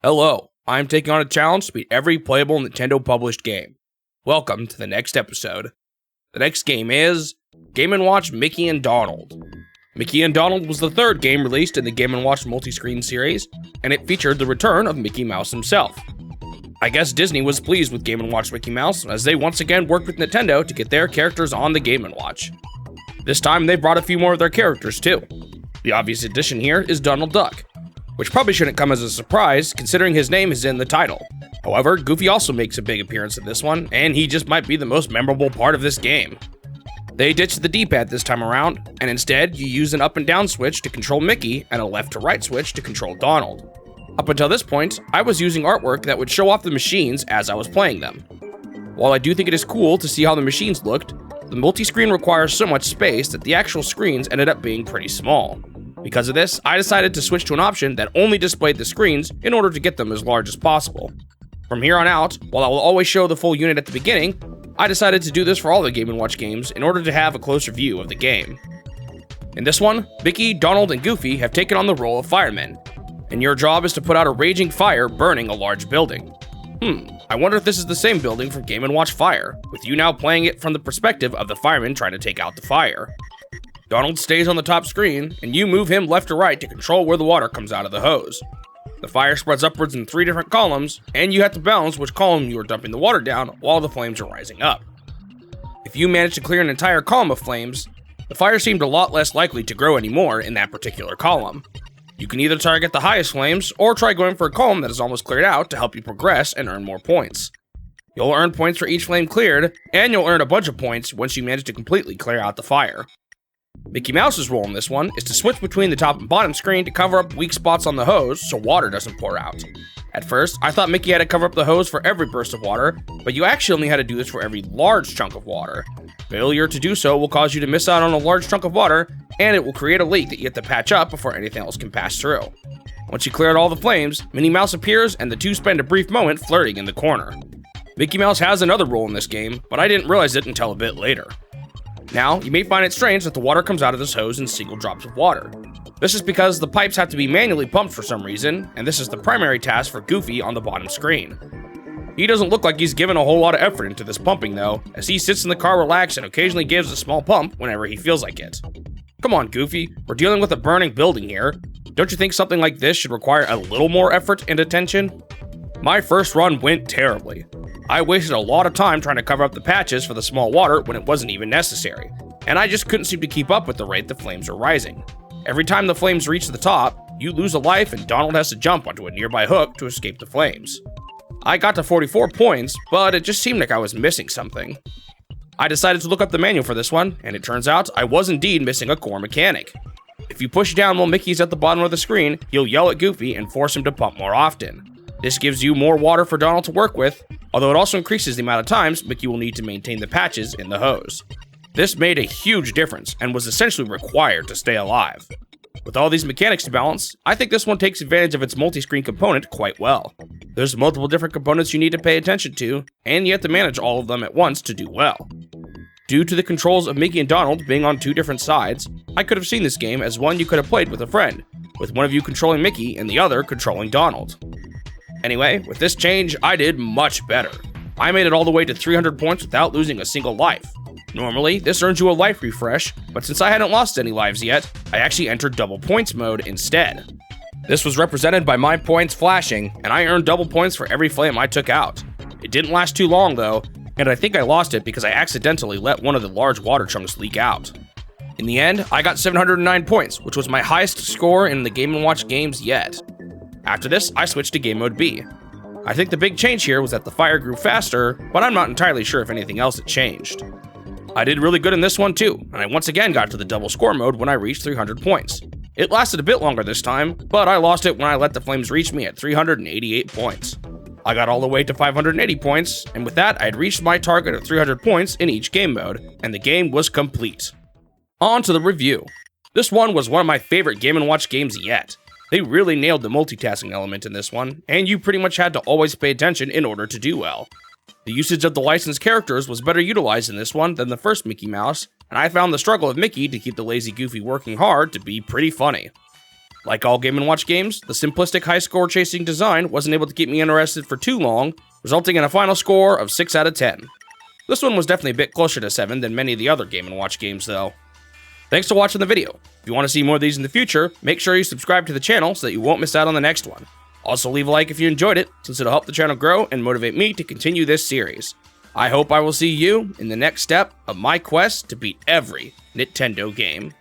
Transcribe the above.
Hello, I'm taking on a challenge to beat every playable Nintendo published game. Welcome to the next episode. The next game is Game & Watch Mickey and Donald. Mickey and Donald was the third game released in the Game & Watch multi-screen series, and it featured the return of Mickey Mouse himself. I guess Disney was pleased with Game & Watch Mickey Mouse, as they once again worked with Nintendo to get their characters on the Game & Watch. This time they brought a few more of their characters too. The obvious addition here is Donald Duck, which probably shouldn't come as a surprise, considering his name is in the title. However, Goofy also makes a big appearance in this one, and he just might be the most memorable part of this game. They ditched the D-pad this time around, and instead, you use an up and down switch to control Mickey, and a left to right switch to control Donald. Up until this point, I was using artwork that would show off the machines as I was playing them. While I do think it is cool to see how the machines looked, the multi-screen requires so much space that the actual screens ended up being pretty small. Because of this, I decided to switch to an option that only displayed the screens in order to get them as large as possible. From here on out, while I will always show the full unit at the beginning, I decided to do this for all the Game & Watch games in order to have a closer view of the game. In this one, Mickey, Donald, and Goofy have taken on the role of firemen, and your job is to put out a raging fire burning a large building. I wonder if this is the same building from Game & Watch Fire, with you now playing it from the perspective of the firemen trying to take out the fire. Donald stays on the top screen, and you move him left to right to control where the water comes out of the hose. The fire spreads upwards in 3 different columns, and you have to balance which column you are dumping the water down while the flames are rising up. If you manage to clear an entire column of flames, the fire seemed a lot less likely to grow anymore in that particular column. You can either target the highest flames, or try going for a column that is almost cleared out to help you progress and earn more points. You'll earn points for each flame cleared, and you'll earn a bunch of points once you manage to completely clear out the fire. Mickey Mouse's role in this one is to switch between the top and bottom screen to cover up weak spots on the hose so water doesn't pour out. At first, I thought Mickey had to cover up the hose for every burst of water, but you actually only had to do this for every large chunk of water. Failure to do so will cause you to miss out on a large chunk of water, and it will create a leak that you have to patch up before anything else can pass through. Once you clear out all the flames, Minnie Mouse appears and the two spend a brief moment flirting in the corner. Mickey Mouse has another role in this game, but I didn't realize it until a bit later. Now, you may find it strange that the water comes out of this hose in single drops of water. This is because the pipes have to be manually pumped for some reason, and this is the primary task for Goofy on the bottom screen. He doesn't look like he's given a whole lot of effort into this pumping though, as he sits in the car relaxed and occasionally gives a small pump whenever he feels like it. Come on, Goofy, we're dealing with a burning building here. Don't you think something like this should require a little more effort and attention? My first run went terribly. I wasted a lot of time trying to cover up the patches for the small water when it wasn't even necessary, and I just couldn't seem to keep up with the rate the flames are rising. Every time the flames reach the top, you lose a life and Donald has to jump onto a nearby hook to escape the flames. I got to 44 points, but it just seemed like I was missing something. I decided to look up the manual for this one, and it turns out I was indeed missing a core mechanic. If you push down while Mickey's at the bottom of the screen, he'll yell at Goofy and force him to pump more often. This gives you more water for Donald to work with, although it also increases the amount of times Mickey will need to maintain the patches in the hose. This made a huge difference and was essentially required to stay alive. With all these mechanics to balance, I think this one takes advantage of its multi-screen component quite well. There's multiple different components you need to pay attention to, and you have to manage all of them at once to do well. Due to the controls of Mickey and Donald being on 2 different sides, I could have seen this game as one you could have played with a friend, with one of you controlling Mickey and the other controlling Donald. Anyway, with this change, I did much better. I made it all the way to 300 points without losing a single life. Normally, this earns you a life refresh, but since I hadn't lost any lives yet, I actually entered double points mode instead. This was represented by my points flashing, and I earned double points for every flame I took out. It didn't last too long though, and I think I lost it because I accidentally let one of the large water chunks leak out. In the end, I got 709 points, which was my highest score in the Game & Watch games yet. After this, I switched to Game Mode B. I think the big change here was that the fire grew faster, but I'm not entirely sure if anything else had changed. I did really good in this one too, and I once again got to the double score mode when I reached 300 points. It lasted a bit longer this time, but I lost it when I let the flames reach me at 388 points. I got all the way to 580 points, and with that I had reached my target of 300 points in each game mode, and the game was complete. On to the review. This one was one of my favorite Game & Watch games yet. They really nailed the multitasking element in this one, and you pretty much had to always pay attention in order to do well. The usage of the licensed characters was better utilized in this one than the first Mickey Mouse, and I found the struggle of Mickey to keep the lazy Goofy working hard to be pretty funny. Like all Game & Watch games, the simplistic high-score chasing design wasn't able to keep me interested for too long, resulting in a final score of 6 out of 10. This one was definitely a bit closer to 7 than many of the other Game & Watch games though. Thanks for watching the video. If you want to see more of these in the future, make sure you subscribe to the channel so that you won't miss out on the next one. Also leave a like if you enjoyed it, since it'll help the channel grow and motivate me to continue this series. I hope I will see you in the next step of my quest to beat every Nintendo game.